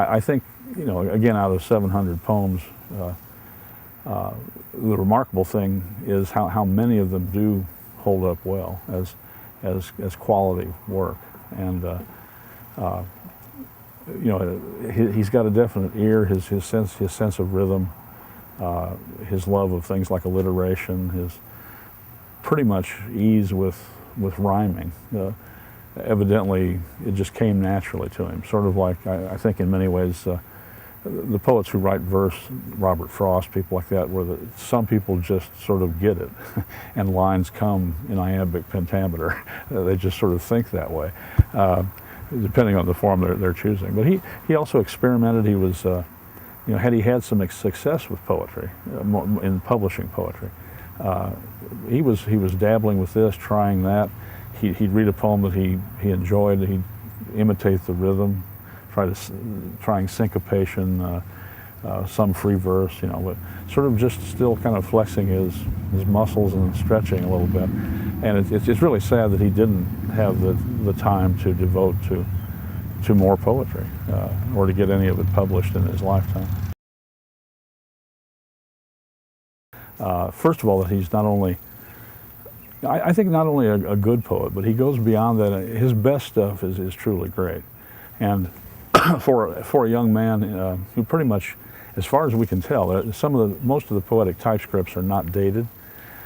I think, you know, again, out of 700 poems, the remarkable thing is how many of them do hold up well as quality work. And you know, he's got a definite ear. His sense of rhythm, his love of things like alliteration, his pretty much ease with rhyming. Evidently, it just came naturally to him. Sort of like I think in many ways. The poets who write verse, Robert Frost, people like that, some people just sort of get it, and lines come in iambic pentameter. They just sort of think that way, depending on the form they're choosing. But he also experimented. He was, you know, had he had some success with poetry, in publishing poetry, he was dabbling with this, trying that. He'd read a poem that he enjoyed. He'd imitate the rhythm. Trying syncopation, some free verse, you know, but sort of just still kind of flexing his muscles and stretching a little bit. And it's really sad that he didn't have the time to devote to more poetry or to get any of it published in his lifetime. First of all, that he's not only, I think not only a good poet, but he goes beyond that. His best stuff is truly great. And for a young man who pretty much, as far as we can tell, most of the poetic typescripts are not dated.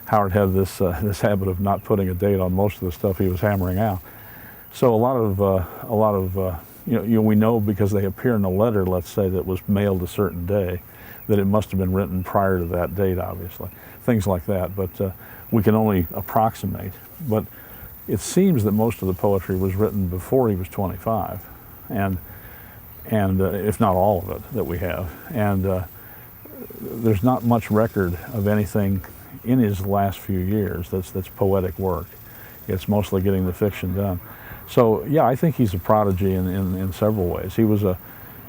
Howard had this habit of not putting a date on most of the stuff he was hammering out. So a lot of you know, we know because they appear in a letter, let's say, that was mailed a certain day, that it must have been written prior to that date, obviously. Things like that, but we can only approximate. But it seems that most of the poetry was written before he was 25. And if not all of it that we have. And there's not much record of anything in his last few years that's poetic work. It's mostly getting the fiction done. So yeah, I think he's a prodigy in several ways. He was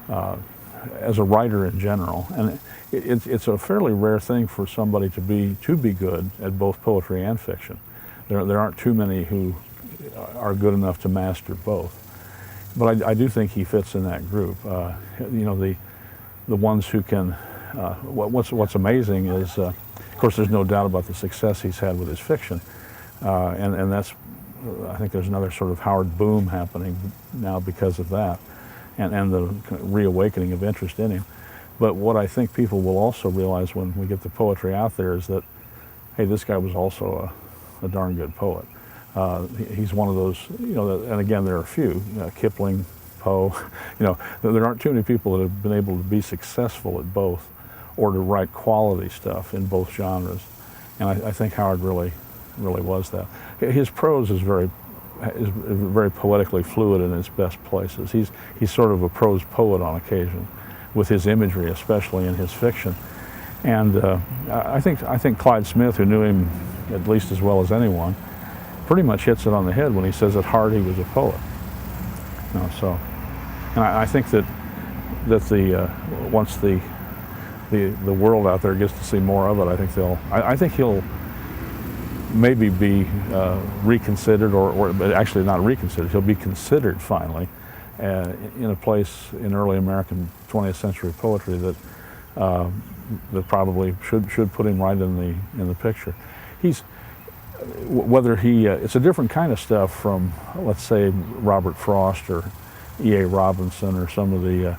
as a writer in general, and it's a fairly rare thing for somebody to be good at both poetry and fiction. There aren't too many who are good enough to master both. But I do think he fits in that group. You know, the ones who can. What's amazing is, of course, there's no doubt about the success he's had with his fiction, and that's. I think there's another sort of Howard boom happening now because of that, and the reawakening of interest in him. But what I think people will also realize when we get the poetry out there is that, hey, this guy was also a darn good poet. He's one of those, you know, and again, there are a few, Kipling, Poe, you know, there aren't too many people that have been able to be successful at both or to write quality stuff in both genres. And I think Howard really was that. His prose is very poetically fluid in its best places. He's sort of a prose poet on occasion, with his imagery, especially in his fiction. And I think Clyde Smith, who knew him at least as well as anyone, pretty much hits it on the head when he says at heart he was a poet. You know, so, and I think that once the world out there gets to see more of it, I think he'll maybe be reconsidered, or actually not reconsidered. He'll be considered finally in a place in early American 20th century poetry that probably should put him right in the picture. It's a different kind of stuff from, let's say, Robert Frost or E.A. Robinson or some of the,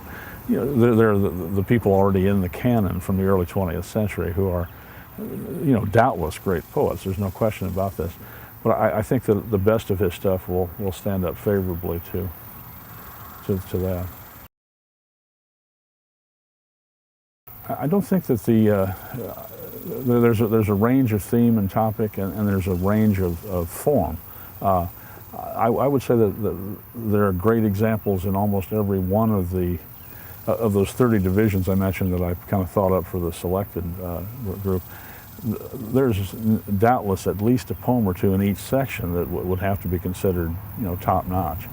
you know, they're the people already in the canon from the early 20th century who are, you know, doubtless great poets. There's no question about this. But I think that the best of his stuff will stand up favorably to that. I don't think that there's a range of theme and topic, and there's a range of form. I would say that there are great examples in almost every one of those 30 divisions I mentioned that I kind of thought up for the selected group. There's doubtless at least a poem or two in each section that would have to be considered, you know, top notch.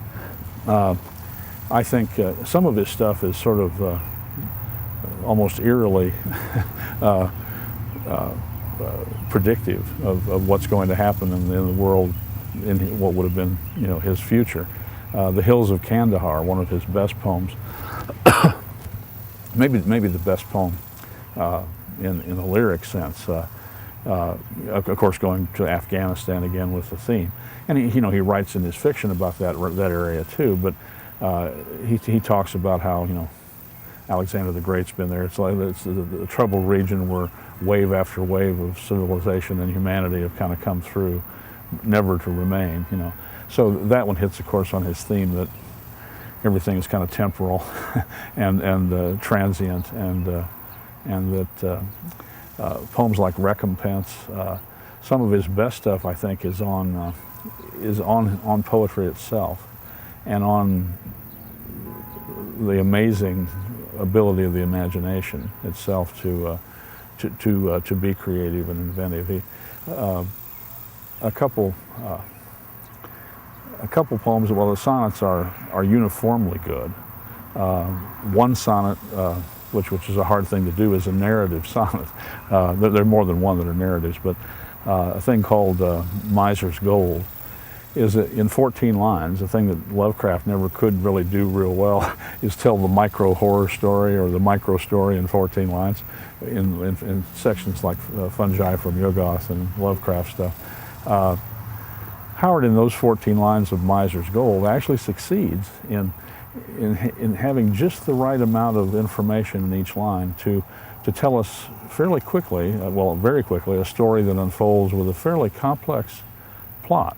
I think some of his stuff is sort of almost eerily predictive of what's going to happen in the world, in what would have been, you know, his future. The Hills of Kandahar, one of his best poems, maybe the best poem in the lyric sense. Of course, going to Afghanistan again with the theme, and he writes in his fiction about that area too. But he talks about how Alexander the Great's been there. It's the troubled region where wave after wave of civilization and humanity have kind of come through, never to remain. So that one hits, of course, on his theme that everything is kind of temporal and transient, and that poems like Recompense, some of his best stuff, I think, is on poetry itself, and on the amazing ability of the imagination itself to be creative and inventive. A couple poems. Well, the sonnets are uniformly good. One sonnet, which is a hard thing to do, is a narrative sonnet. There are more than one that are narratives, but a thing called Miser's Gold is in 14 lines. A thing that Lovecraft never could really do real well is tell the micro horror story or the micro story in 14 lines in sections like Fungi from Yuggoth and Lovecraft stuff. Howard, in those 14 lines of Miser's Gold, actually succeeds in having just the right amount of information in each line to tell us fairly quickly, very quickly, a story that unfolds with a fairly complex plot.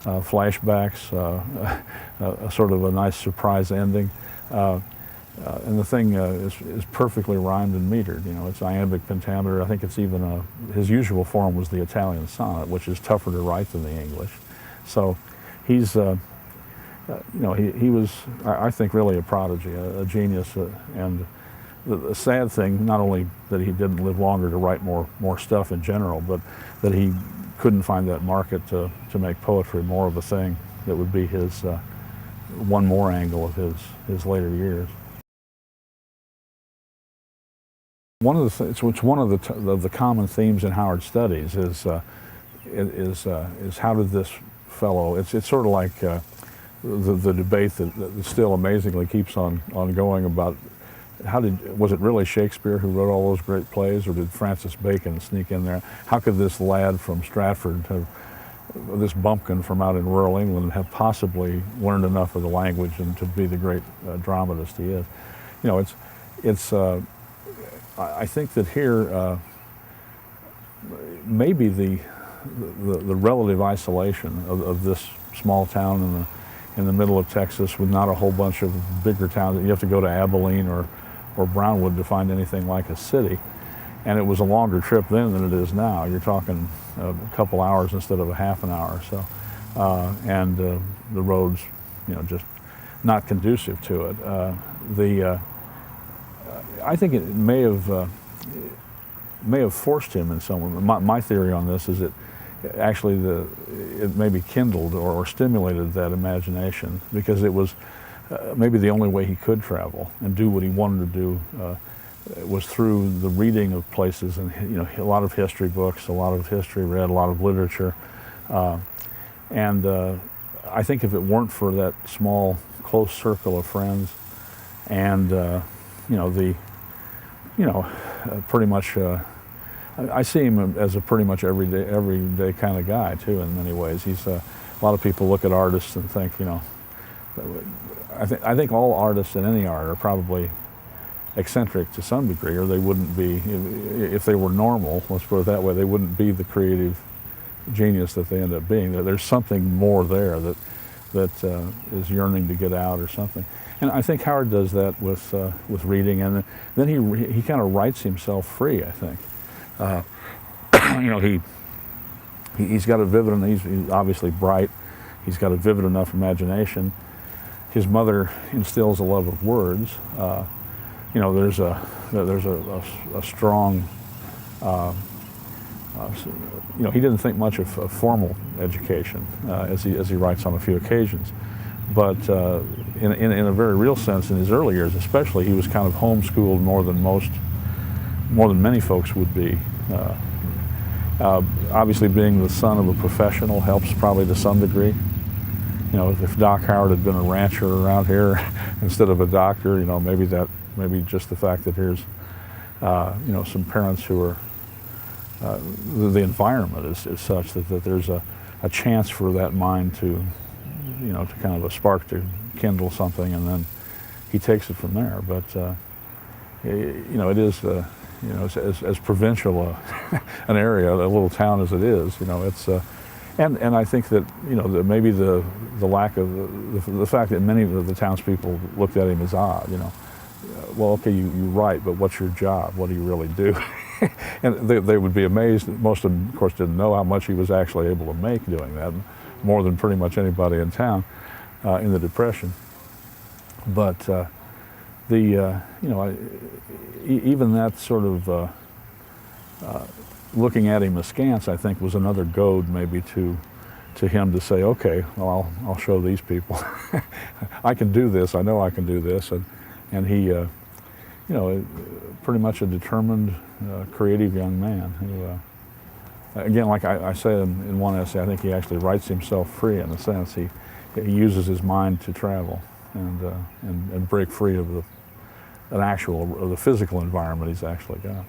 Flashbacks, a sort of a nice surprise ending, and the thing is perfectly rhymed and metered. It's iambic pentameter. I think it's even his usual form was the Italian sonnet, which is tougher to write than the English. So he's, he was, I think, really a prodigy, a genius, and the sad thing, not only that he didn't live longer to write more stuff in general, but that he couldn't find that market to make poetry more of a thing that would be his one more angle of his later years. One of the common themes in Howard's studies is how did this fellow? It's sort of like the debate that still amazingly keeps on going about was it really Shakespeare who wrote all those great plays, or did Francis Bacon sneak in there? How could this lad from Stratford, this bumpkin from out in rural England, have possibly learned enough of the language and to be the great dramatist he is? I think that here maybe the relative isolation of this small town in the middle of Texas with not a whole bunch of bigger towns. You have to go to Abilene or Brownwood to find anything like a city. And it was a longer trip then than it is now. You're talking a couple hours instead of a half an hour or so. And the roads, just not conducive to it. I think it may have forced him in some way. My theory on this is that actually it maybe kindled or stimulated that imagination, because it was maybe the only way he could travel and do what he wanted to do was through the reading of places, and a lot of history books, a lot of history read, a lot of literature, and I think if it weren't for that small, close circle of friends, and pretty much. I see him as a pretty much everyday kind of guy too. In many ways, he's a lot of people look at artists and think, I think all artists in any art are probably eccentric to some degree, or they wouldn't be, if they were normal, let's put it that way, they wouldn't be the creative genius that they end up being. There's something more there that is yearning to get out or something. And I think Howard does that with reading, and then he kind of writes himself free, I think. He's got a vivid, he's obviously bright, he's got a vivid enough imagination. His mother instills a love of words. There's a strong, he didn't think much of formal education, as he writes on a few occasions. But in a very real sense, in his early years especially, he was kind of homeschooled more than many folks would be. Obviously, being the son of a professional helps probably to some degree. If Doc Howard had been a rancher around here instead of a doctor, maybe that maybe just the fact that here's some parents who are the environment is such that there's a chance for that mind to to kind of a spark to kindle something, and then he takes it from there. But it is as provincial an area, a little town as it is, it's and I think that maybe the lack of the fact that many of the townspeople looked at him as odd. Well, okay, you write, but what's your job? What do you really do? And they would be amazed. Most of them, of course, didn't know how much he was actually able to make doing that, more than pretty much anybody in town in the Depression. But even that sort of looking at him askance, I think, was another goad maybe to him to say, okay, well, I'll show these people. I can do this. I know I can do this. And he, pretty much a determined, creative young man who, again, like I say in one essay, I think he actually writes himself free in a sense. He uses his mind to travel and break free of the physical environment he's actually got.